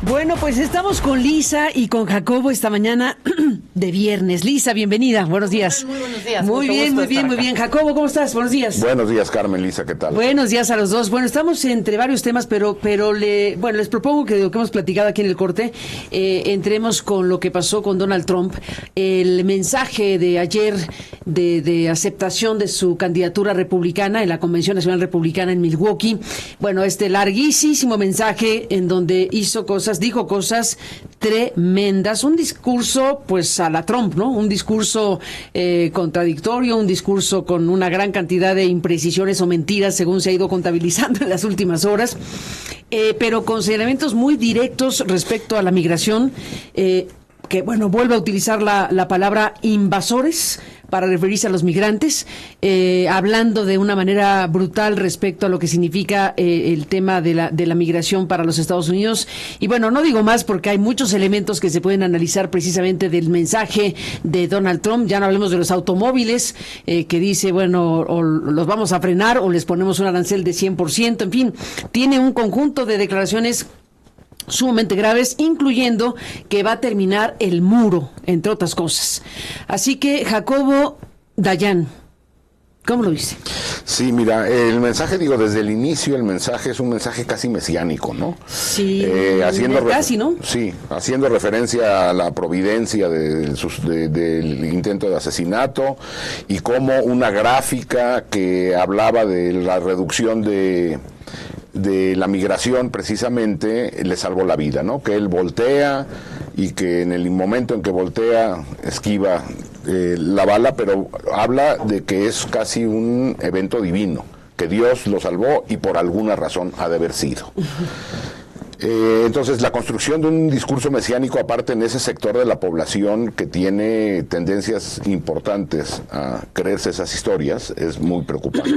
Bueno, pues estamos con Lisa y con Jacobo esta mañana de viernes. Lisa, bienvenida. Buenos días. Muy buenos días. Muy bien, muy bien, muy bien. Jacobo, ¿cómo estás? Buenos días. Buenos días, Carmen, Lisa, ¿qué tal? Buenos días a los dos. Bueno, estamos entre varios temas, pero les propongo que de lo que hemos platicado aquí en el corte, entremos con lo que pasó con Donald Trump. El mensaje de ayer de aceptación de su candidatura republicana en la Convención Nacional Republicana en Milwaukee. Bueno, este larguísimo mensaje en donde dijo cosas tremendas, un discurso pues a la Trump, ¿no? Un discurso contradictorio, un discurso con una gran cantidad de imprecisiones o mentiras según se ha ido contabilizando en las últimas horas, pero con elementos muy directos respecto a la migración, que bueno, vuelve a utilizar la palabra invasores para referirse a los migrantes, hablando de una manera brutal respecto a lo que significa el tema de la migración para los Estados Unidos. Y bueno, no digo más porque hay muchos elementos que se pueden analizar precisamente del mensaje de Donald Trump. Ya no hablemos de los automóviles, que dice, bueno, o los vamos a frenar o les ponemos un arancel de 100%. En fin, tiene un conjunto de declaraciones sumamente graves, incluyendo que va a terminar el muro, entre otras cosas. Así que, Jacobo Dayan, ¿cómo lo viste? Sí, mira, el mensaje, desde el inicio el mensaje es un mensaje casi mesiánico, ¿no? Sí, casi, ¿no? Sí, haciendo referencia a la providencia del intento de asesinato y como una gráfica que hablaba de la reducción de la migración precisamente le salvó la vida, ¿no? Que él voltea y que en el momento en que voltea esquiva la bala, pero habla de que es casi un evento divino, que Dios lo salvó y por alguna razón ha de haber sido. Entonces la construcción de un discurso mesiánico aparte en ese sector de la población que tiene tendencias importantes a creerse esas historias es muy preocupante.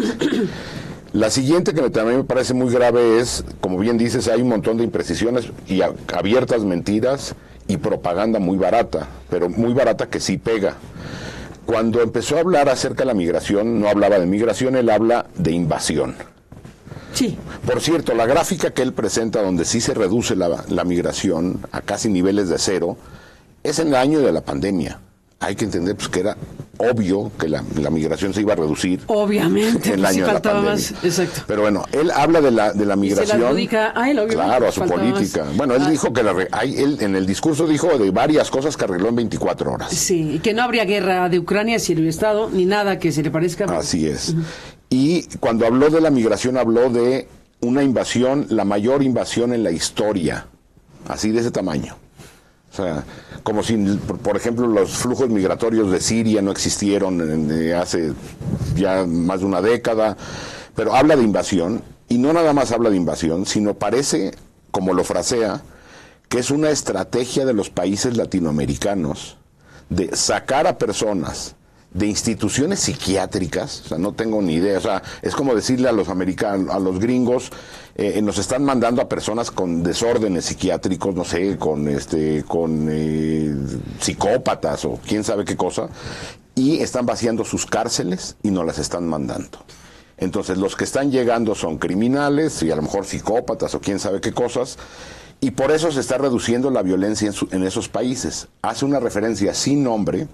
La siguiente que también me parece muy grave es, como bien dices, hay un montón de imprecisiones y abiertas mentiras y propaganda muy barata, pero muy barata que sí pega. Cuando empezó a hablar acerca de la migración, no hablaba de migración, él habla de invasión. Sí. Por cierto, la gráfica que él presenta donde sí se reduce la migración a casi niveles de cero, es en el año de la pandemia. Hay que entender pues que era obvio que la migración se iba a reducir. Obviamente, en el año de la pandemia. Más, exacto. Pero bueno, él habla de la migración. Se la adjudica a él, claro, a su política. Más. Bueno, él dijo que él en el discurso dijo de varias cosas que arregló en 24 horas. Sí, y que no habría guerra de Ucrania si hubiera estado, ni nada que se le parezca. Así es. Y cuando habló de la migración, habló de una invasión, la mayor invasión en la historia, así de ese tamaño. O sea, como si, por ejemplo, los flujos migratorios de Siria no existieron hace ya más de una década, pero habla de invasión, y no nada más habla de invasión, sino parece, como lo frasea, que es una estrategia de los países latinoamericanos de sacar a personas de instituciones psiquiátricas, o sea, no tengo ni idea, o sea, es como decirle a los americanos, a los gringos, nos están mandando a personas con desórdenes psiquiátricos, no sé, con psicópatas o quién sabe qué cosa, y están vaciando sus cárceles y no las están mandando. Entonces, los que están llegando son criminales y a lo mejor psicópatas o quién sabe qué cosas, y por eso se está reduciendo la violencia en esos países. Hace una referencia sin nombre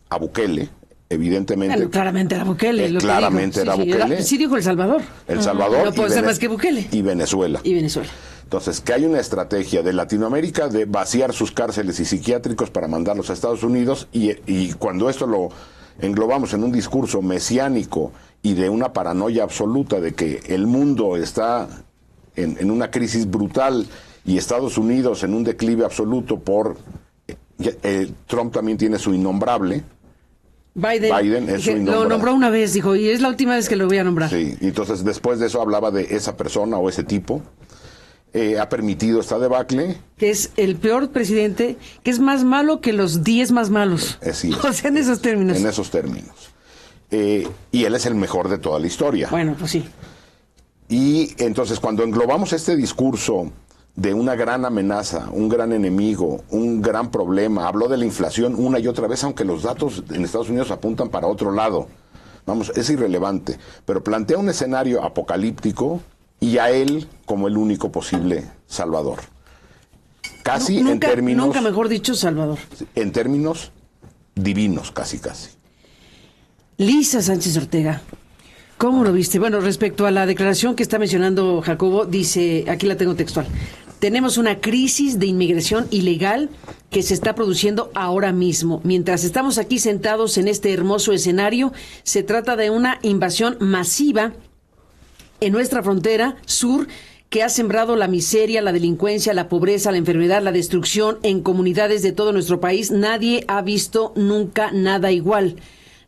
a Bukele, evidentemente. Bueno, claramente era Bukele. Claramente era Bukele. Sí dijo El Salvador. El Salvador. No puede ser más que Bukele. Y Venezuela. Entonces, que hay una estrategia de Latinoamérica de vaciar sus cárceles y psiquiátricos para mandarlos a Estados Unidos, y cuando esto lo englobamos en un discurso mesiánico y de una paranoia absoluta de que el mundo está en una crisis brutal y Estados Unidos en un declive absoluto Trump también tiene su innombrable. Biden es su innombrable. Lo nombró una vez, dijo, y es la última vez que lo voy a nombrar. Sí, y entonces después de eso hablaba de esa persona o ese tipo. Ha permitido esta debacle. Que es el peor presidente, que es más malo que los 10 más malos. Así es. O sea, en esos términos. En esos términos. Y él es el mejor de toda la historia. Bueno, pues sí. Y entonces cuando englobamos este discurso de una gran amenaza, un gran enemigo, un gran problema, habló de la inflación una y otra vez, aunque los datos en Estados Unidos apuntan para otro lado. Vamos, es irrelevante, pero plantea un escenario apocalíptico y a él como el único posible salvador. casi nunca, en términos... Nunca mejor dicho, Salvador. En términos divinos, casi. Lisa Sánchez Ortega, ¿cómo lo viste? Bueno, respecto a la declaración que está mencionando Jacobo, dice, aquí la tengo textual, tenemos una crisis de inmigración ilegal que se está produciendo ahora mismo. Mientras estamos aquí sentados en este hermoso escenario, se trata de una invasión masiva en nuestra frontera sur que ha sembrado la miseria, la delincuencia, la pobreza, la enfermedad, la destrucción en comunidades de todo nuestro país. Nadie ha visto nunca nada igual.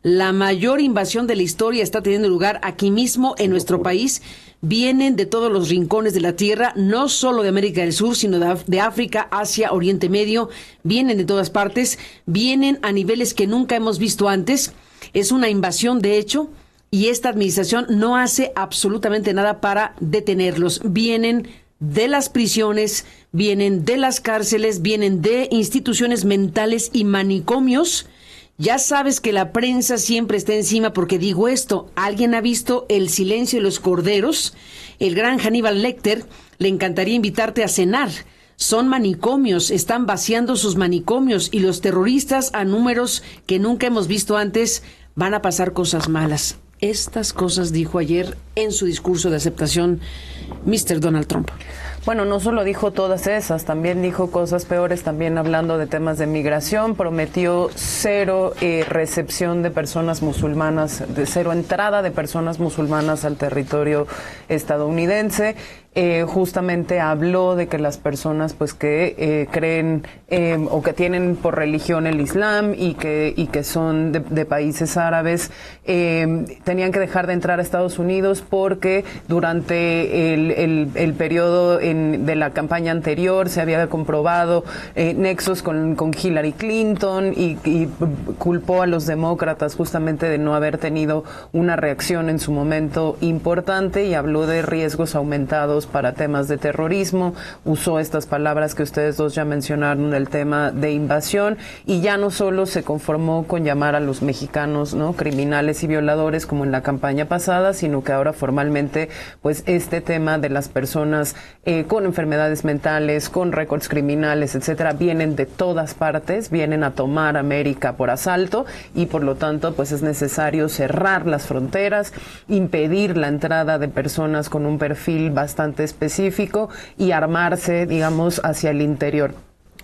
La mayor invasión de la historia está teniendo lugar aquí mismo en nuestro país. Vienen de todos los rincones de la tierra, no solo de América del Sur, sino de África, Asia, Oriente Medio. Vienen de todas partes, vienen a niveles que nunca hemos visto antes. Es una invasión, de hecho, y esta administración no hace absolutamente nada para detenerlos. Vienen de las prisiones, vienen de las cárceles, vienen de instituciones mentales y manicomios. Ya sabes que la prensa siempre está encima porque digo esto. ¿Alguien ha visto El silencio de los corderos? El gran Hannibal Lecter le encantaría invitarte a cenar. Son manicomios, están vaciando sus manicomios y los terroristas a números que nunca hemos visto antes van a pasar cosas malas. Estas cosas dijo ayer en su discurso de aceptación Mr. Donald Trump. Bueno, no solo dijo todas esas, también dijo cosas peores, también hablando de temas de migración, prometió cero recepción de personas musulmanas, de cero entrada de personas musulmanas al territorio estadounidense. Justamente habló de que las personas pues que creen o que tienen por religión el Islam y que son de países árabes tenían que dejar de entrar a Estados Unidos porque durante el periodo de la campaña anterior se había comprobado nexos con Hillary Clinton y culpó a los demócratas justamente de no haber tenido una reacción en su momento importante y habló de riesgos aumentados para temas de terrorismo, usó estas palabras que ustedes dos ya mencionaron, el tema de invasión, y ya no solo se conformó con llamar a los mexicanos, ¿no?, criminales y violadores como en la campaña pasada, sino que ahora formalmente pues este tema de las personas con enfermedades mentales, con récords criminales, etcétera, vienen de todas partes, vienen a tomar América por asalto y por lo tanto pues es necesario cerrar las fronteras, impedir la entrada de personas con un perfil bastante específico y armarse, digamos, hacia el interior.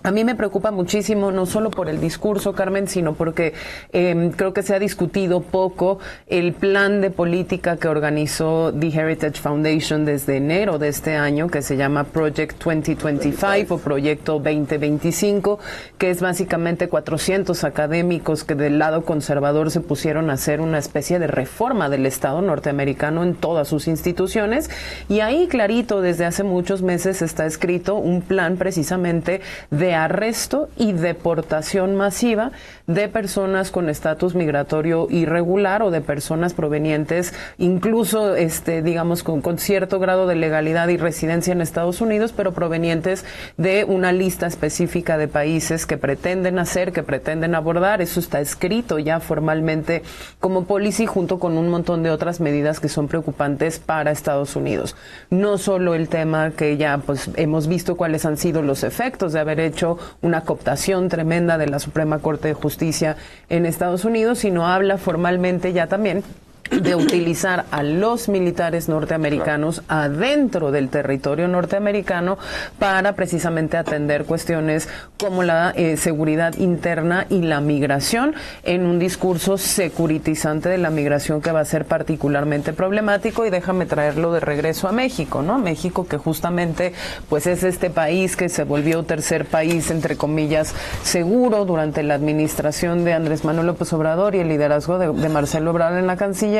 A mí me preocupa muchísimo, no solo por el discurso, Carmen, sino porque creo que se ha discutido poco el plan de política que organizó The Heritage Foundation desde enero de este año, que se llama Project 2025 o Proyecto 2025, que es básicamente 400 académicos que del lado conservador se pusieron a hacer una especie de reforma del Estado norteamericano en todas sus instituciones. Y ahí clarito, desde hace muchos meses está escrito un plan precisamente de arresto y deportación masiva de personas con estatus migratorio irregular o de personas provenientes incluso digamos con cierto grado de legalidad y residencia en Estados Unidos, pero provenientes de una lista específica de países que pretenden abordar. Eso está escrito ya formalmente como policy junto con un montón de otras medidas que son preocupantes para Estados Unidos. No solo el tema que ya pues hemos visto cuáles han sido los efectos de haber hecho una cooptación tremenda de la Suprema Corte de Justicia en Estados Unidos, sino habla formalmente ya también de utilizar a los militares norteamericanos adentro del territorio norteamericano para precisamente atender cuestiones como la seguridad interna y la migración, en un discurso securitizante de la migración que va a ser particularmente problemático. Y déjame traerlo de regreso a México, ¿no? México, que justamente pues es este país que se volvió tercer país, entre comillas, seguro durante la administración de Andrés Manuel López Obrador y el liderazgo de Marcelo Ebrard en la Cancillería,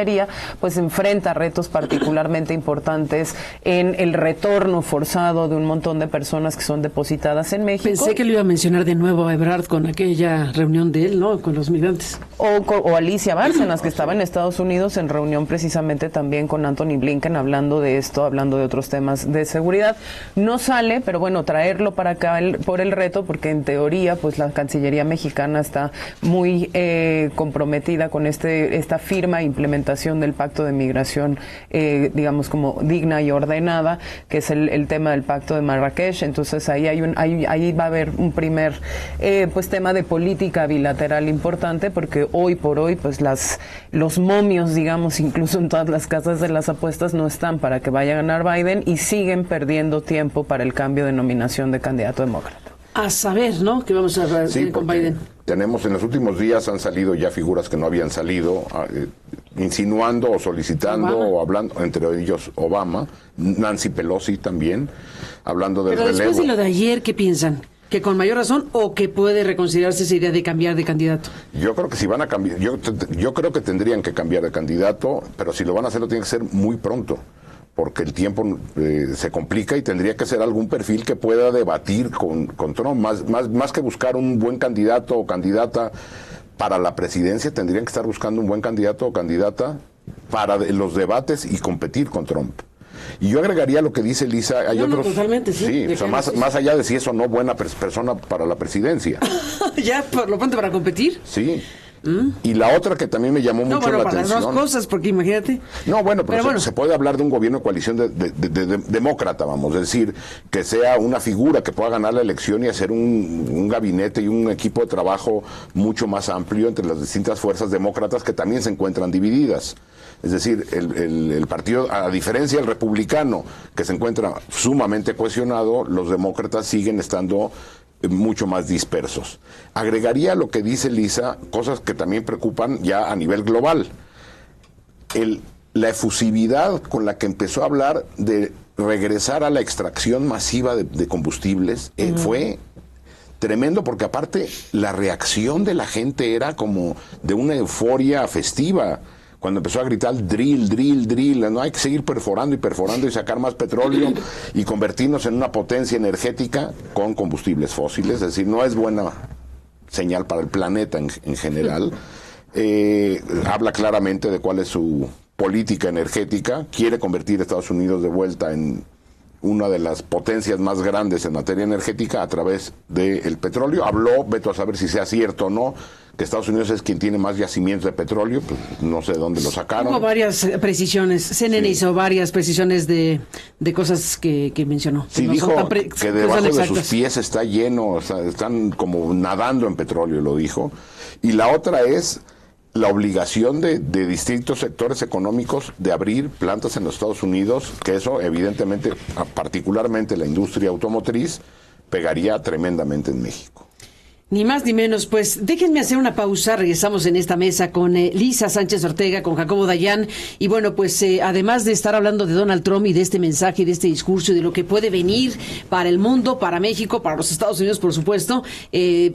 pues enfrenta retos particularmente importantes en el retorno forzado de un montón de personas que son depositadas en México. Pensé que lo iba a mencionar de nuevo a Ebrard con aquella reunión de él, ¿no?, con los migrantes. o Alicia Bárcenas, que estaba en Estados Unidos en reunión precisamente también con Anthony Blinken, hablando de esto, hablando de otros temas de seguridad. No sale, pero bueno, traerlo para acá por el reto, porque en teoría pues la Cancillería mexicana está muy comprometida con esta firma e implementación del Pacto de Migración, digamos como digna y ordenada, que es el tema del Pacto de Marrakech. Entonces ahí ahí va a haber un primer pues tema de política bilateral importante, porque hoy por hoy pues los momios, digamos, incluso en todas las casas de las apuestas, no están para que vaya a ganar Biden, y siguen perdiendo tiempo para el cambio de nominación de candidato demócrata. A saber, ¿no?, que vamos a ver con Biden. Tenemos, en los últimos días han salido ya figuras que no habían salido, insinuando o solicitando Obama, o hablando, entre ellos Obama, Nancy Pelosi también, hablando del Pero relevo. después de lo de ayer, ¿qué piensan? ¿Que con mayor razón o que puede reconsiderarse esa idea de cambiar de candidato? Yo creo que si van a cambiar, yo creo que tendrían que cambiar de candidato, pero si lo van a hacer lo tienen que hacer muy pronto, porque el tiempo se complica, y tendría que ser algún perfil que pueda debatir con Trump, más que buscar un buen candidato o candidata para la presidencia, tendrían que estar buscando un buen candidato o candidata para los debates y competir con Trump. Y yo agregaría lo que dice Lisa, hay otros... totalmente, sí. O sea, más allá de si es o no buena persona para la presidencia. Ya, por lo pronto, para competir. Sí. Y la otra que también me llamó mucho la para atención... las dos cosas, porque imagínate... No, pero se puede hablar de un gobierno de coalición de demócrata, vamos, es decir, que sea una figura que pueda ganar la elección y hacer un gabinete y un equipo de trabajo mucho más amplio entre las distintas fuerzas demócratas que también se encuentran divididas. Es decir, el partido, a diferencia del republicano, que se encuentra sumamente cohesionado, los demócratas siguen estando mucho más dispersos. Agregaría lo que dice Lisa, cosas que también preocupan ya a nivel global. La efusividad con la que empezó a hablar de regresar a la extracción masiva de combustibles fue tremendo, porque aparte la reacción de la gente era como de una euforia festiva. Cuando empezó a gritar drill, drill, drill, no hay que seguir perforando y sacar más petróleo y convertirnos en una potencia energética con combustibles fósiles, es decir, no es buena señal para el planeta en general. Habla claramente de cuál es su política energética, quiere convertir a Estados Unidos de vuelta en una de las potencias más grandes en materia energética a través del petróleo. Habló, veto a saber si sea cierto o no, que Estados Unidos es quien tiene más yacimientos de petróleo, pues no sé de dónde lo sacaron. Hubo varias precisiones, CNN hizo varias precisiones de cosas que mencionó. Sí, no dijo que debajo de sus exactas. pies está lleno, o sea, están como nadando en petróleo, lo dijo. Y la otra es la obligación de distintos sectores económicos de abrir plantas en los Estados Unidos, que eso evidentemente, particularmente la industria automotriz, pegaría tremendamente en México. Ni más ni menos, pues déjenme hacer una pausa. Regresamos en esta mesa con Lisa Sánchez Ortega, con Jacobo Dayan. Y bueno, pues además de estar hablando de Donald Trump y de este mensaje, de este discurso y de lo que puede venir para el mundo, para México, para los Estados Unidos, por supuesto.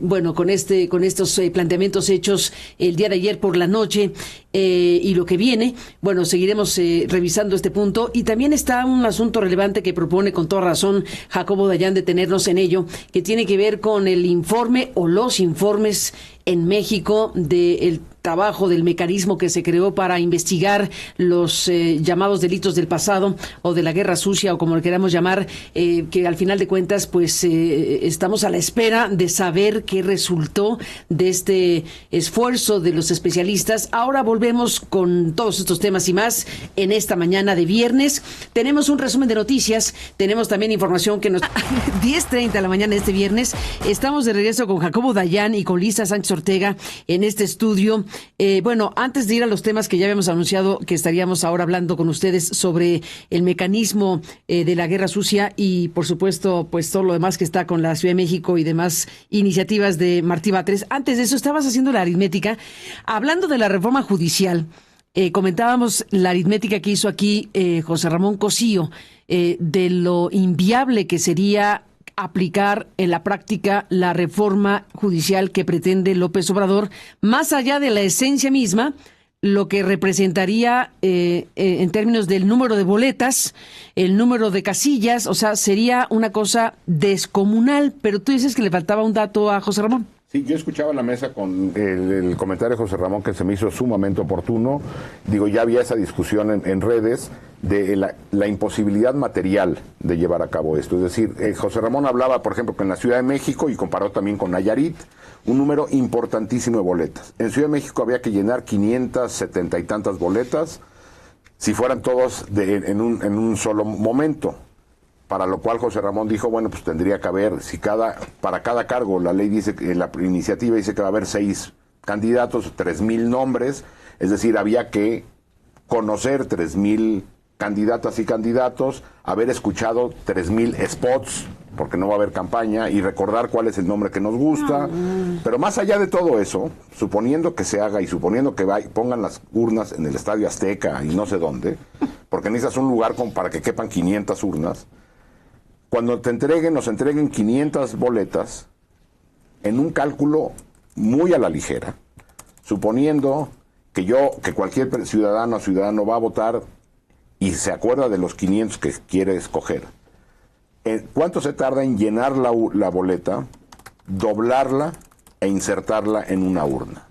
Bueno, con estos planteamientos hechos el día de ayer por la noche y lo que viene, bueno, seguiremos revisando este punto. Y también está un asunto relevante que propone con toda razón Jacobo Dayan detenernos en ello, que tiene que ver con el informe o los informes en México del trabajo del mecanismo que se creó para investigar los llamados delitos del pasado o de la guerra sucia, o como le queramos llamar, que al final de cuentas pues estamos a la espera de saber qué resultó de este esfuerzo de los especialistas. Ahora volvemos con todos estos temas y más en esta mañana de viernes. Tenemos un resumen de noticias, tenemos también información que nos... 10:30 de la mañana de este viernes, estamos de regreso con Jacobo Dayan y con Lisa Sánchez Ortega en este estudio. Bueno, antes de ir a los temas que ya habíamos anunciado que estaríamos ahora hablando con ustedes sobre el mecanismo de la guerra sucia y, por supuesto, pues todo lo demás que está con la Ciudad de México y demás iniciativas de Martí Batres. Antes de eso, estabas haciendo la aritmética. Hablando de la reforma judicial, comentábamos la aritmética que hizo aquí José Ramón Cosío de lo inviable que sería aplicar en la práctica la reforma judicial que pretende López Obrador, más allá de la esencia misma, lo que representaría en términos del número de boletas, el número de casillas, o sea, sería una cosa descomunal. Pero tú dices que le faltaba un dato a José Ramón. Sí, yo escuchaba en la mesa con el comentario de José Ramón que se me hizo sumamente oportuno. Digo, ya había esa discusión en redes de la imposibilidad material de llevar a cabo esto. Es decir, José Ramón hablaba, por ejemplo, que en la Ciudad de México, y comparó también con Nayarit, un número importantísimo de boletas. En Ciudad de México había que llenar 570 y tantas boletas si fueran todos en un solo momento. Para lo cual José Ramón dijo, bueno, pues tendría que haber, si para cada cargo, la ley dice, la iniciativa dice que va a haber 6 candidatos, 3,000 nombres, es decir, había que conocer 3,000 candidatas y candidatos, haber escuchado 3,000 spots, porque no va a haber campaña, y recordar cuál es el nombre que nos gusta. Pero más allá de todo eso, suponiendo que se haga y suponiendo que pongan las urnas en el Estadio Azteca y no sé dónde, porque necesitas un lugar para que quepan 500 urnas, cuando nos entreguen 500 boletas, en un cálculo muy a la ligera, suponiendo que cualquier ciudadano o ciudadano va a votar y se acuerda de los 500 que quiere escoger, ¿cuánto se tarda en llenar la boleta, doblarla e insertarla en una urna?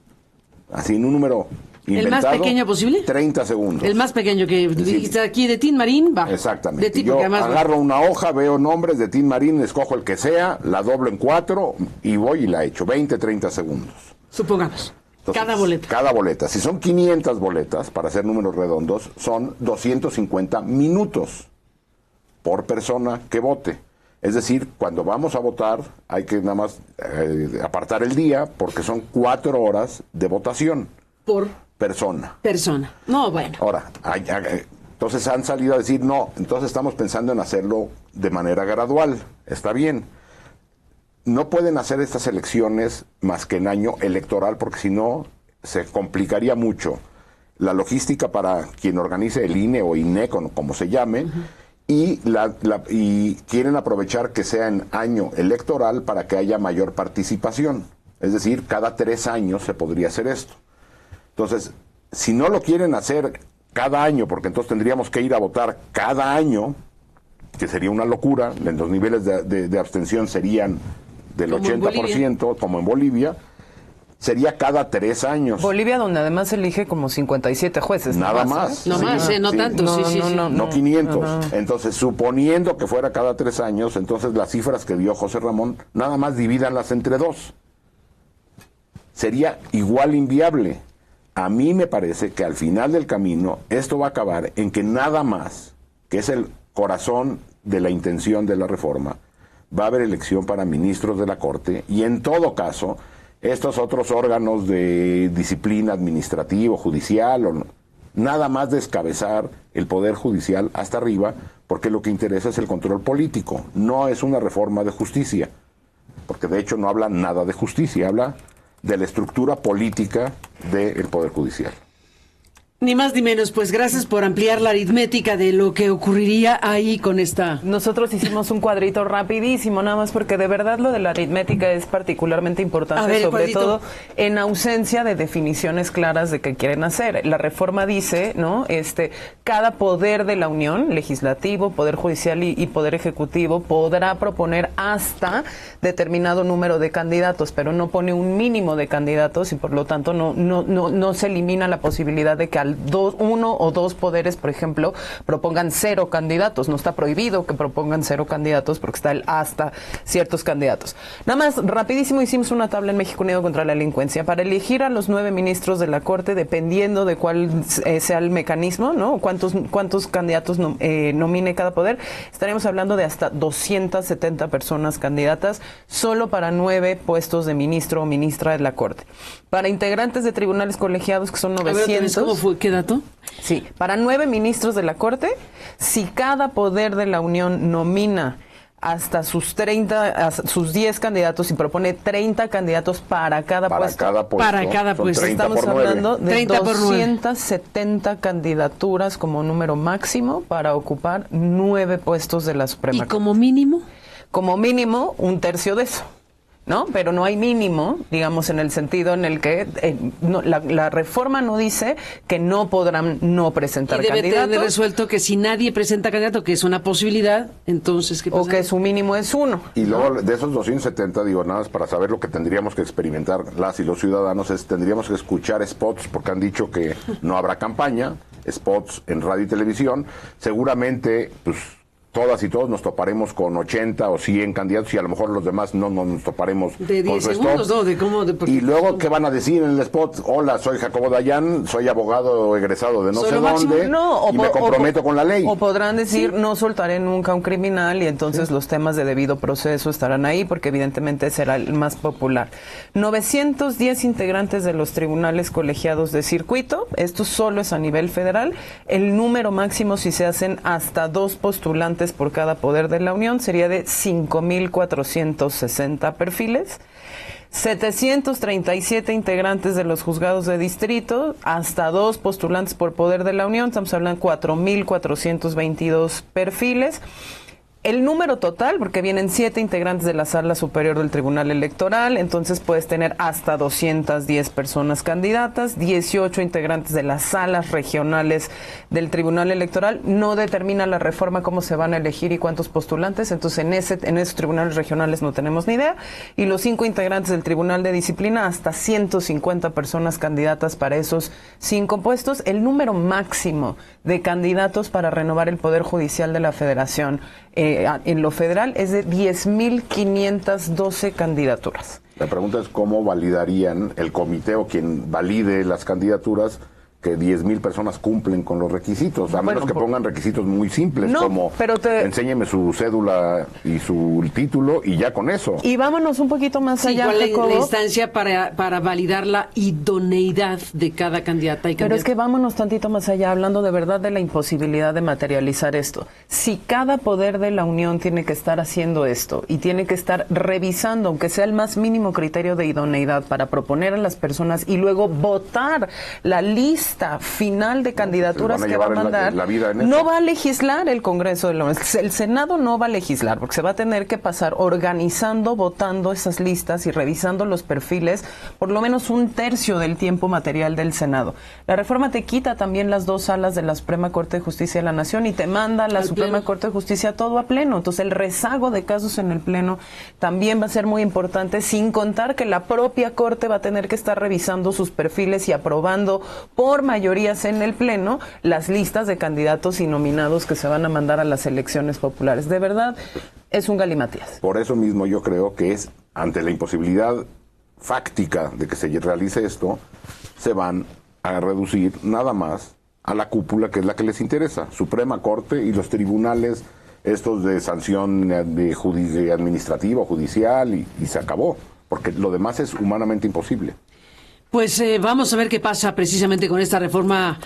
Así, en un número inventado. ¿El más pequeño posible? 30 segundos. El más pequeño que dijiste aquí de Tin Marín, va. Exactamente. Yo agarro una hoja, veo nombres de Tin Marín, escojo el que sea, la doblo en 4 y voy y la echo. 20, 30 segundos. Supongamos. Entonces, cada boleta. Cada boleta. Si son 500 boletas, para hacer números redondos, son 250 minutos por persona que vote. Es decir, cuando vamos a votar, hay que nada más apartar el día, porque son 4 horas de votación. Por persona. No, bueno. Ahora, entonces han salido a decir, no, entonces estamos pensando en hacerlo de manera gradual. Está bien. No pueden hacer estas elecciones más que en año electoral, porque si no, se complicaría mucho la logística para quien organice el INE o INEC, como se llame, y quieren aprovechar que sea en año electoral para que haya mayor participación. Es decir, cada 3 años se podría hacer esto. Entonces, si no lo quieren hacer cada año, porque entonces tendríamos que ir a votar cada año, que sería una locura, los niveles de abstención serían del 80%, como en Bolivia, sería cada 3 años. Bolivia, donde además se elige como 57 jueces. Nada más. No más, no tanto, no 500. Ajá. Entonces, suponiendo que fuera cada 3 años, entonces las cifras que dio José Ramón, nada más divídanlas entre 2. Sería igual inviable. A mí me parece que al final del camino esto va a acabar en que nada más, que es el corazón de la intención de la reforma, va a haber elección para ministros de la Corte, y en todo caso, estos otros órganos de disciplina administrativo, judicial, nada más descabezar el Poder Judicial hasta arriba, porque lo que interesa es el control político, no es una reforma de justicia, porque de hecho no habla nada de justicia, habla de la estructura política del Poder Judicial. Ni más ni menos, pues gracias por ampliar la aritmética de lo que ocurriría ahí con esta. Nosotros hicimos un cuadrito rapidísimo, nada más porque de verdad lo de la aritmética es particularmente importante, sobre todo en ausencia de definiciones claras de qué quieren hacer. La reforma dice, ¿no? Cada poder de la Unión, legislativo, poder judicial y poder ejecutivo, podrá proponer hasta determinado número de candidatos, pero no pone un mínimo de candidatos y por lo tanto no se elimina la posibilidad de que uno o dos poderes, por ejemplo, propongan 0 candidatos. No está prohibido que propongan 0 candidatos porque está el hasta ciertos candidatos. Nada más, rapidísimo, hicimos una tabla en México Unido contra la Delincuencia para elegir a los 9 ministros de la Corte, dependiendo de cuál sea el mecanismo, ¿no? Cuántos candidatos nomine cada poder. Estaríamos hablando de hasta 270 personas candidatas solo para 9 puestos de ministro o ministra de la Corte. Para integrantes de tribunales colegiados, que son 900... ¿Cómo fue? ¿Qué dato? Sí, para 9 ministros de la Corte, si cada poder de la Unión nomina hasta sus 10 candidatos y propone 30 candidatos para cada puesto. Para cada puesto. Estamos hablando de 270 candidaturas como número máximo para ocupar 9 puestos de la Suprema Corte. ¿Y como mínimo? Como mínimo, 1/3 de eso. ¿no? Pero no hay mínimo, digamos, en el sentido en el que la reforma no dice que no podrán no presentar candidatos. Y debe tener resuelto que si nadie presenta candidato, que es una posibilidad, entonces, ¿qué pasa? O que su mínimo es 1. Y luego, de esos 270, digo, nada más para saber lo que tendríamos que experimentar las y los ciudadanos, tendríamos que escuchar spots, porque han dicho que no habrá campaña, spots en radio y televisión. Seguramente, pues, todas y todos nos toparemos con 80 o 100 candidatos y a lo mejor los demás no nos toparemos de 10 con su segundos, stop. ¿no? De cómo, y luego, ¿qué van a decir en el spot? Hola, soy Jacobo Dayan, soy abogado egresado de no sé dónde y me comprometo con la ley. O podrán decir, no soltaré nunca a un criminal, y entonces los temas de debido proceso estarán ahí, porque evidentemente será el más popular. 910 integrantes de los tribunales colegiados de circuito, esto solo es a nivel federal. El número máximo, si se hacen hasta 2 postulantes por cada poder de la Unión, sería de 5,460 perfiles. 737 integrantes de los juzgados de distrito, hasta 2 postulantes por poder de la Unión, estamos hablando de 4,422 perfiles. El número total, porque vienen 7 integrantes de la Sala Superior del Tribunal Electoral, entonces puedes tener hasta 210 personas candidatas, 18 integrantes de las salas regionales del Tribunal Electoral. No determina la reforma cómo se van a elegir y cuántos postulantes, entonces en esos tribunales regionales no tenemos ni idea. Y los 5 integrantes del Tribunal de Disciplina, hasta 150 personas candidatas para esos 5 puestos. El número máximo de candidatos para renovar el Poder Judicial de la Federación en lo federal es de 10,512 candidaturas. La pregunta es cómo validarían el comité o quien valide las candidaturas que 10,000 personas cumplen con los requisitos, a menos que pongan requisitos muy simples, como enséñeme su cédula y su título y ya con eso. Y vámonos un poquito más allá, ¿cuál es Jacobo? la instancia para validar la idoneidad de cada candidata y candidato? Pero es que vámonos tantito más allá, hablando de verdad de la imposibilidad de materializar esto. Si cada poder de la Unión tiene que estar haciendo esto y tiene que estar revisando, aunque sea el más mínimo criterio de idoneidad, para proponer a las personas y luego votar la lista final de candidaturas que va a mandar, no va a legislar el Congreso de la Unión. El Senado no va a legislar, porque se va a tener que pasar organizando, votando esas listas y revisando los perfiles por lo menos 1/3 del tiempo material del Senado. La reforma te quita también las 2 salas de la Suprema Corte de Justicia de la Nación y te manda a la Suprema Corte de Justicia todo a pleno. Entonces el rezago de casos en el pleno también va a ser muy importante, sin contar que la propia Corte va a tener que estar revisando sus perfiles y aprobando por mayorías en el pleno las listas de candidatos y nominados que se van a mandar a las elecciones populares. De verdad, es un galimatías. Por eso mismo yo creo que es, ante la imposibilidad fáctica de que se realice esto, se van a reducir nada más a la cúpula, que es la que les interesa, Suprema Corte y los tribunales estos de sanción administrativa o judicial, y se acabó, porque lo demás es humanamente imposible. Pues vamos a ver qué pasa precisamente con esta reforma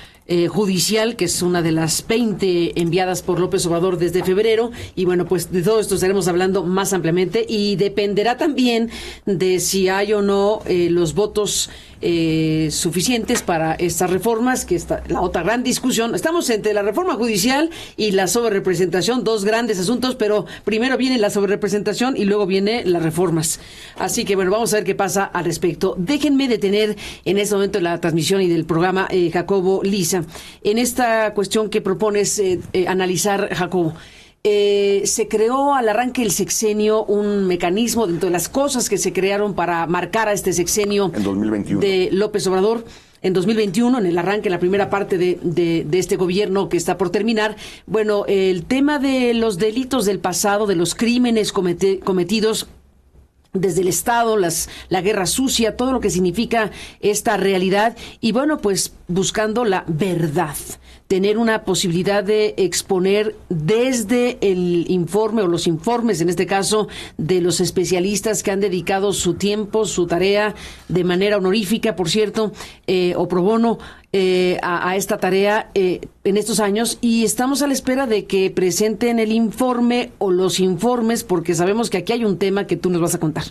judicial, que es una de las 20 enviadas por López Obrador desde febrero. Y bueno, pues de todo esto estaremos hablando más ampliamente y dependerá también de si hay o no los votos suficientes para estas reformas, que está la otra gran discusión. Estamos entre la reforma judicial y la sobrerepresentación, 2 grandes asuntos, pero primero viene la sobrerepresentación y luego viene las reformas. Así que bueno, vamos a ver qué pasa al respecto. Déjenme detener en este momento la transmisión y del programa, Jacobo, Lisa, en esta cuestión que propones analizar, Jacobo. Se creó al arranque del sexenio un mecanismo dentro de las cosas que se crearon para marcar a este sexenio en 2021 de López Obrador. En 2021, en el arranque, en la primera parte de este gobierno que está por terminar, bueno, el tema de los delitos del pasado, de los crímenes cometidos desde el Estado, la guerra sucia, todo lo que significa esta realidad, y bueno, pues buscando la verdad, tener una posibilidad de exponer desde el informe o los informes, en este caso, de los especialistas que han dedicado su tiempo, su tarea, de manera honorífica, por cierto, o pro bono, a esta tarea en estos años, y estamos a la espera de que presenten el informe o los informes, porque sabemos que aquí hay un tema que tú nos vas a contar.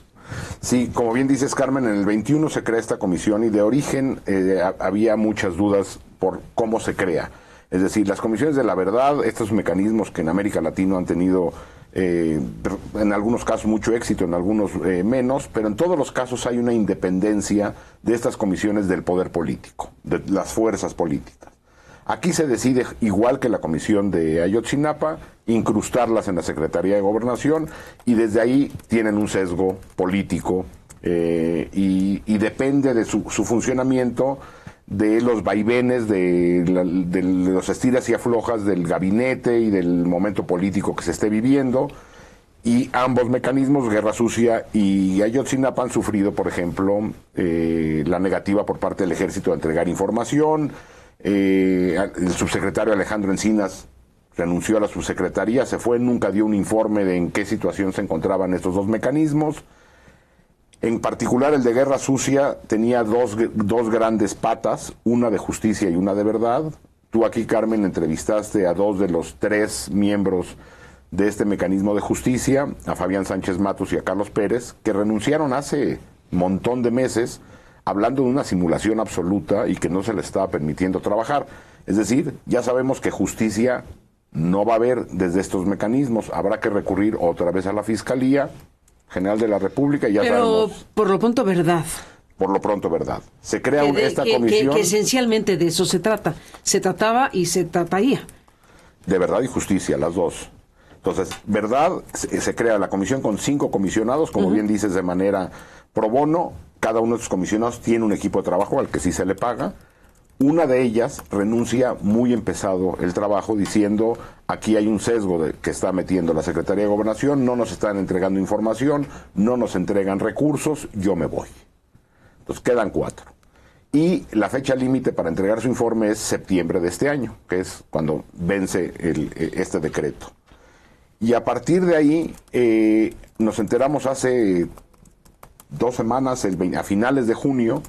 Sí, como bien dices, Carmen, en el 21 se crea esta comisión y de origen había muchas dudas por cómo se crea. Es decir, las comisiones de la verdad, estos mecanismos que en América Latina han tenido en algunos casos mucho éxito, en algunos menos, pero en todos los casos hay una independencia de estas comisiones del poder político, de las fuerzas políticas. Aquí se decide, igual que la comisión de Ayotzinapa, incrustarlas en la Secretaría de Gobernación, y desde ahí tienen un sesgo político y depende de su funcionamiento de los vaivenes, de los estiras y aflojas del gabinete y del momento político que se esté viviendo. Y ambos mecanismos, Guerra Sucia y Ayotzinapa, han sufrido, por ejemplo, la negativa por parte del Ejército de entregar información. El subsecretario Alejandro Encinas renunció a la subsecretaría, se fue, nunca dio un informe de en qué situación se encontraban estos dos mecanismos. En particular, el de Guerra Sucia tenía dos grandes patas, una de justicia y una de verdad. Tú aquí, Carmen, entrevistaste a 2 de los 3 miembros de este mecanismo de justicia, a Fabián Sánchez Matus y a Carlos Pérez, que renunciaron hace un montón de meses, hablando de una simulación absoluta y que no se les estaba permitiendo trabajar. Es decir, ya sabemos que justicia no va a haber desde estos mecanismos, habrá que recurrir otra vez a la Fiscalía General de la República, y ya Pero sabemos. por lo pronto, verdad. Por lo pronto, verdad. Se crea esta comisión. Que esencialmente de eso se trata. Se trataba y se trataría. De verdad y justicia, las dos. Entonces, verdad, se crea la comisión con 5 comisionados, como bien dices, de manera pro bono. Cada uno de estos comisionados tiene un equipo de trabajo al que sí se le paga. Una de ellas renuncia muy empezado el trabajo, diciendo: aquí hay un sesgo que está metiendo la Secretaría de Gobernación, no nos están entregando información, no nos entregan recursos, yo me voy. Entonces quedan 4. Y la fecha límite para entregar su informe es septiembre de este año, que es cuando vence este decreto. Y a partir de ahí nos enteramos hace 2 semanas, a finales de junio,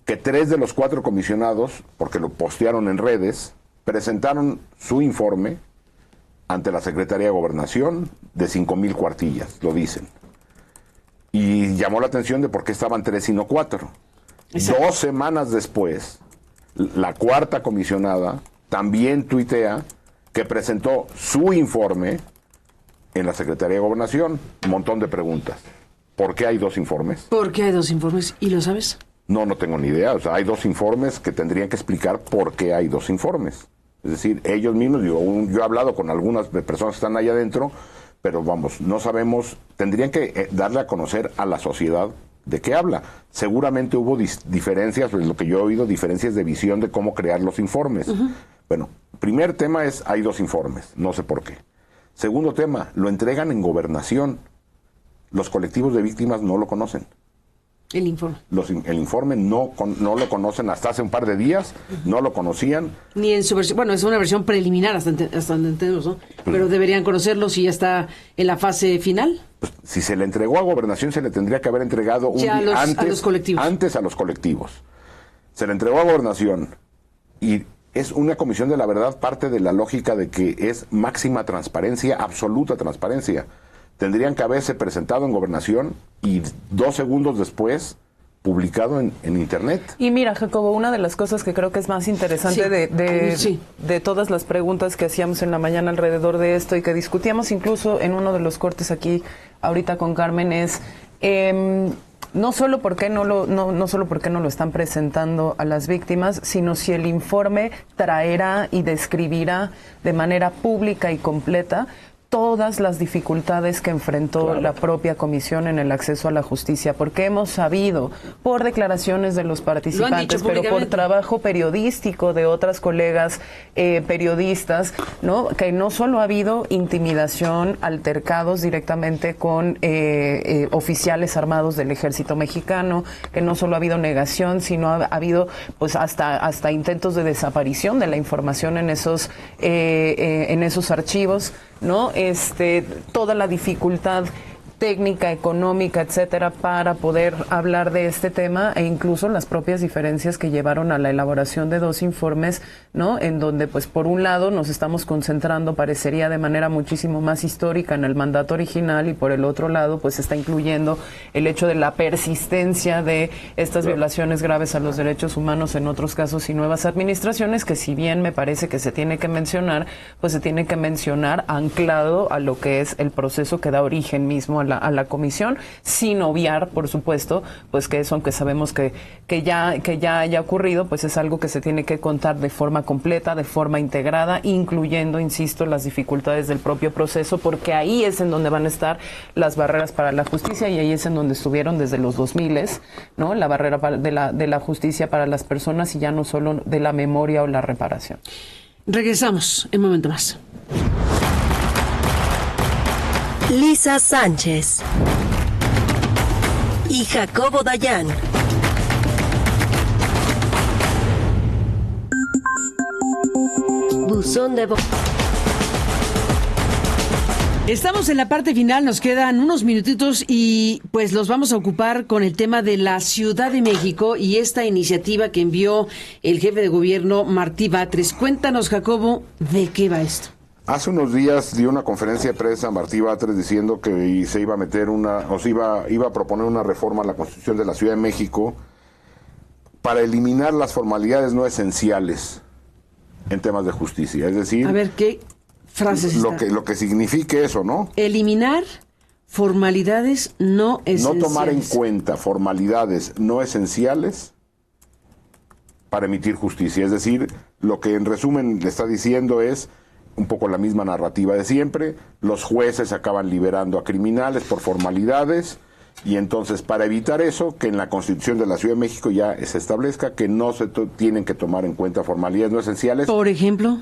que 3 de los 4 comisionados, porque lo postearon en redes, presentaron su informe ante la Secretaría de Gobernación de 5,000 cuartillas, lo dicen. Y llamó la atención de por qué estaban 3 y no 4. Exacto. 2 semanas después, la 4ª comisionada también tuitea que presentó su informe en la Secretaría de Gobernación. Un montón de preguntas. ¿Por qué hay 2 informes? ¿Por qué hay 2 informes? ¿Y lo sabes? No tengo ni idea. O sea, hay 2 informes que tendrían que explicar por qué hay 2 informes. Es decir, ellos mismos, yo he hablado con algunas personas que están allá adentro, pero vamos, no sabemos, tendrían que darle a conocer a la sociedad de qué habla. Seguramente hubo diferencias, pues lo que yo he oído, diferencias de visión de cómo crear los informes. Bueno, primer tema es, hay 2 informes, no sé por qué. Segundo tema, lo entregan en Gobernación. Los colectivos de víctimas no lo conocen. El informe. El informe no lo conocen hasta hace un par de días, no lo conocían. Ni en su versión, bueno, es una versión preliminar hasta donde entendemos, ¿no? Pero deberían conocerlo si ya está en la fase final. Pues, si se le entregó a Gobernación, se le tendría que haber entregado un día antes a los colectivos. Antes a los colectivos. Se le entregó a Gobernación y es una comisión de la verdad, parte de la lógica de que es máxima transparencia, absoluta transparencia. Tendrían que haberse presentado en Gobernación y 2 segundos después publicado en Internet. Y mira, Jacobo, una de las cosas que creo que es más interesante de todas las preguntas que hacíamos en la mañana alrededor de esto y que discutíamos incluso en uno de los cortes aquí ahorita con Carmen es no solo por qué no solo por qué no lo están presentando a las víctimas, sino si el informe traerá y describirá de manera pública y completa todas las dificultades que enfrentó la propia comisión en el acceso a la justicia, porque hemos sabido por declaraciones de los participantes, pero por trabajo periodístico de otras colegas periodistas, ¿no? Que no solo ha habido intimidación, altercados directamente con oficiales armados del Ejército Mexicano, que no solo ha habido negación, sino ha habido pues hasta intentos de desaparición de la información en esos archivos, ¿no? Toda la dificultad técnica, económica, etcétera, para poder hablar de este tema, e incluso las propias diferencias que llevaron a la elaboración de 2 informes, ¿no? En donde, pues, por un lado nos estamos concentrando, parecería de manera muchísimo más histórica, en el mandato original, y por el otro lado, pues, está incluyendo el hecho de la persistencia de estas violaciones graves a los derechos humanos en otros casos y nuevas administraciones, que si bien me parece que se tiene que mencionar, pues se tiene que mencionar anclado a lo que es el proceso que da origen mismo a la comisión, sin obviar, por supuesto, pues que eso, aunque sabemos que ya haya ocurrido, pues es algo que se tiene que contar de forma completa, de forma integrada, incluyendo, insisto, las dificultades del propio proceso, porque ahí es en donde van a estar las barreras para la justicia, y ahí es en donde estuvieron desde los 2000, ¿no? La barrera de la justicia para las personas, y ya no solo de la memoria o la reparación. Regresamos en un momento más. Lisa Sánchez y Jacobo Dayan. Buzón de voz. Estamos en la parte final, nos quedan unos minutitos y pues los vamos a ocupar con el tema de la Ciudad de México y esta iniciativa que envió el jefe de gobierno, Martí Batres. Cuéntanos, Jacobo, ¿de qué va esto? Hace unos días dio una conferencia de prensa Martí Batres diciendo que se iba a meter iba a proponer una reforma a la Constitución de la Ciudad de México para eliminar las formalidades no esenciales en temas de justicia. Es decir, a ver, ¿qué frases lo que signifique eso, ¿no? Eliminar formalidades no esenciales. No tomar en cuenta formalidades no esenciales para emitir justicia. Es decir, lo que en resumen le está diciendo es un poco la misma narrativa de siempre. Los jueces acaban liberando a criminales por formalidades, y entonces, para evitar eso, que en la Constitución de la Ciudad de México ya se establezca que no se tienen que tomar en cuenta formalidades no esenciales. Por ejemplo,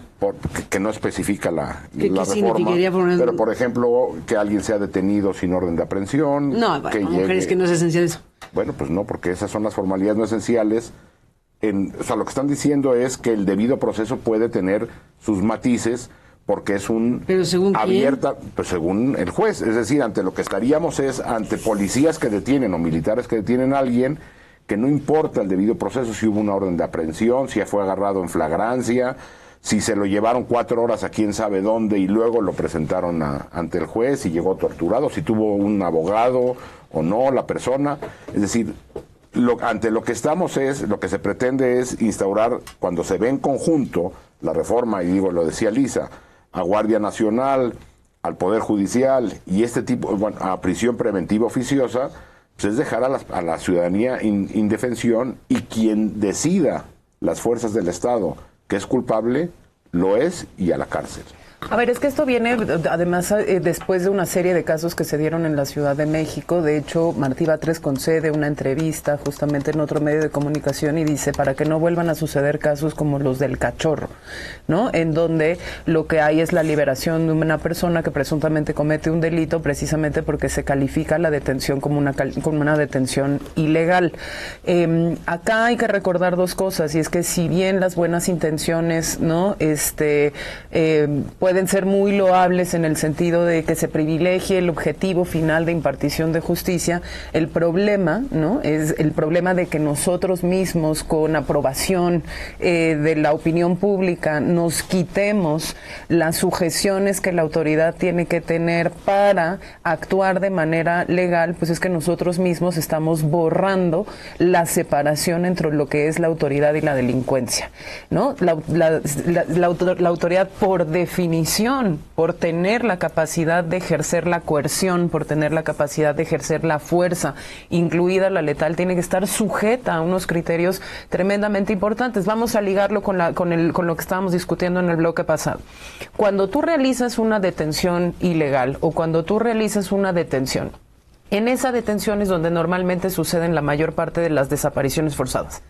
que no especifica la reforma, pero por ejemplo, que alguien sea detenido sin orden de aprehensión. No, bueno, ¿cómo crees que no es esencial eso? Bueno, pues no, porque esas son las formalidades no esenciales. O sea, lo que están diciendo es que el debido proceso puede tener sus matices, porque es ¿Pero según abierta, quién? Pues según el juez. Es decir, ante lo que estaríamos es ante policías que detienen o militares que detienen a alguien, que no importa el debido proceso, si hubo una orden de aprehensión, si fue agarrado en flagrancia, si se lo llevaron 4 horas a quién sabe dónde y luego lo presentaron ante el juez y llegó torturado, si tuvo un abogado o no la persona. Es decir, ante lo que estamos lo que se pretende es instaurar, cuando se ve en conjunto la reforma, y digo, lo decía Lisa, a Guardia Nacional, al Poder Judicial y este tipo, a prisión preventiva oficiosa, pues es dejar a la ciudadanía indefensión, y quien decida, las fuerzas del Estado, que es culpable, lo es, y a la cárcel. A ver, es que esto viene además después de una serie de casos que se dieron en la Ciudad de México. De hecho, Martí Batres concede una entrevista justamente en otro medio de comunicación y dice, para que no vuelvan a suceder casos como los del Cachorro, ¿no? En donde lo que hay es la liberación de una persona que presuntamente comete un delito precisamente porque se califica la detención como una detención ilegal. Acá hay que recordar 2 cosas, y es que si bien las buenas intenciones, ¿no? Pueden ser muy loables en el sentido de que se privilegie el objetivo final de impartición de justicia, el problema, ¿no? Es el problema de que nosotros mismos, con aprobación de la opinión pública, nos quitemos las sujeciones que la autoridad tiene que tener para actuar de manera legal, pues es que nosotros mismos estamos borrando la separación entre lo que es la autoridad y la delincuencia, ¿no? La autoridad, por definición, por tener la capacidad de ejercer la coerción, por tener la capacidad de ejercer la fuerza, incluida la letal, tiene que estar sujeta a unos criterios tremendamente importantes. Vamos a ligarlo con lo que estábamos discutiendo en el bloque pasado. Cuando tú realizas una detención ilegal, o cuando tú realizas una detención, en esa detención es donde normalmente suceden la mayor parte de las desapariciones forzadas.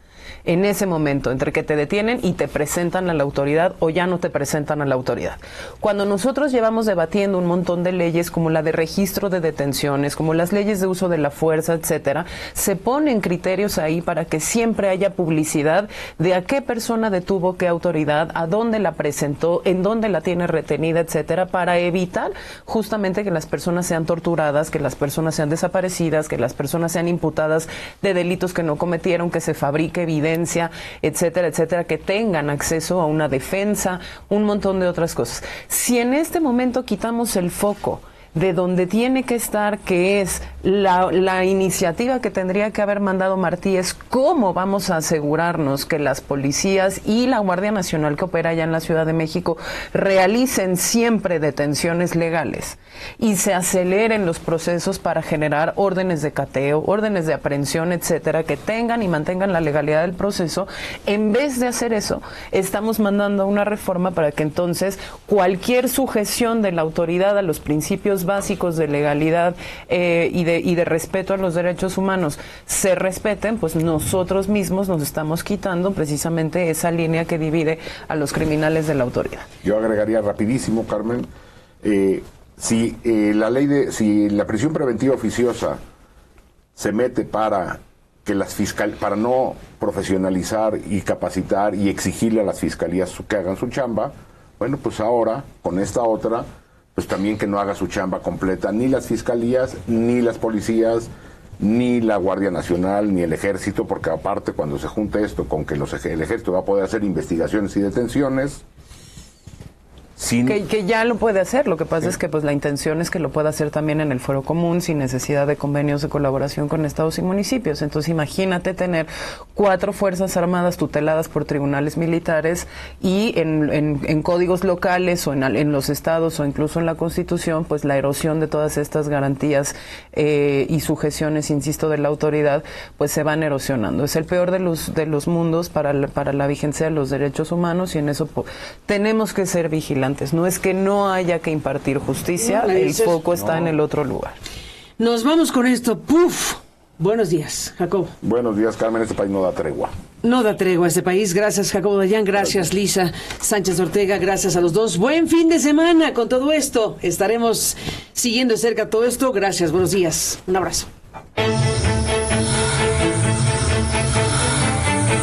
en ese momento, entre que te detienen y te presentan a la autoridad o ya no te presentan a la autoridad. Cuando nosotros llevamos debatiendo un montón de leyes como la de registro de detenciones, como las leyes de uso de la fuerza, etcétera, se ponen criterios ahí para que siempre haya publicidad de a qué persona detuvo, qué autoridad, a dónde la presentó, en dónde la tiene retenida, etcétera, para evitar justamente que las personas sean torturadas, que las personas sean desaparecidas, que las personas sean imputadas de delitos que no cometieron, que se fabrique evidencia, etcétera, etcétera, que tengan acceso a una defensa, un montón de otras cosas. Si en este momento quitamos el foco de donde tiene que estar, que es la iniciativa que tendría que haber mandado Martí, es cómo vamos a asegurarnos que las policías y la Guardia Nacional que opera allá en la Ciudad de México realicen siempre detenciones legales y se aceleren los procesos para generar órdenes de cateo, órdenes de aprehensión, etcétera, que tengan y mantengan la legalidad del proceso. En vez de hacer eso, estamos mandando una reforma para que entonces cualquier sujeción de la autoridad a los principios básicos de legalidad y de respeto a los derechos humanos se respeten, pues nosotros mismos nos estamos quitando precisamente esa línea que divide a los criminales de la autoridad. Yo agregaría rapidísimo, Carmen, si la prisión preventiva oficiosa se mete para que para no profesionalizar y capacitar y exigirle a las fiscalías que hagan su chamba, bueno, pues ahora con esta otra, pues también que no haga su chamba completa ni las fiscalías, ni las policías, ni la Guardia Nacional, ni el Ejército, porque aparte cuando se junta esto con que el Ejército va a poder hacer investigaciones y detenciones, que ya lo puede hacer. Lo que pasa es que pues la intención es que lo pueda hacer también en el fuero común sin necesidad de convenios de colaboración con estados y municipios. Entonces imagínate tener 4 fuerzas armadas tuteladas por tribunales militares y en códigos locales o en los estados o incluso en la Constitución, pues la erosión de todas estas garantías y sujeciones, insisto, de la autoridad, pues se van erosionando. Es el peor de los mundos para la vigencia de los derechos humanos y en eso tenemos que ser vigilantes. No es que no haya que impartir justicia, el foco está en el otro lugar. Nos vamos con esto. ¡Puf! Buenos días, Jacobo. Buenos días, Carmen. Este país no da tregua. No da tregua este país. Gracias, Jacobo Dayan. Gracias, Lisa Sánchez Ortega. Gracias a los dos. Buen fin de semana con todo esto. Estaremos siguiendo de cerca todo esto. Gracias, buenos días. Un abrazo.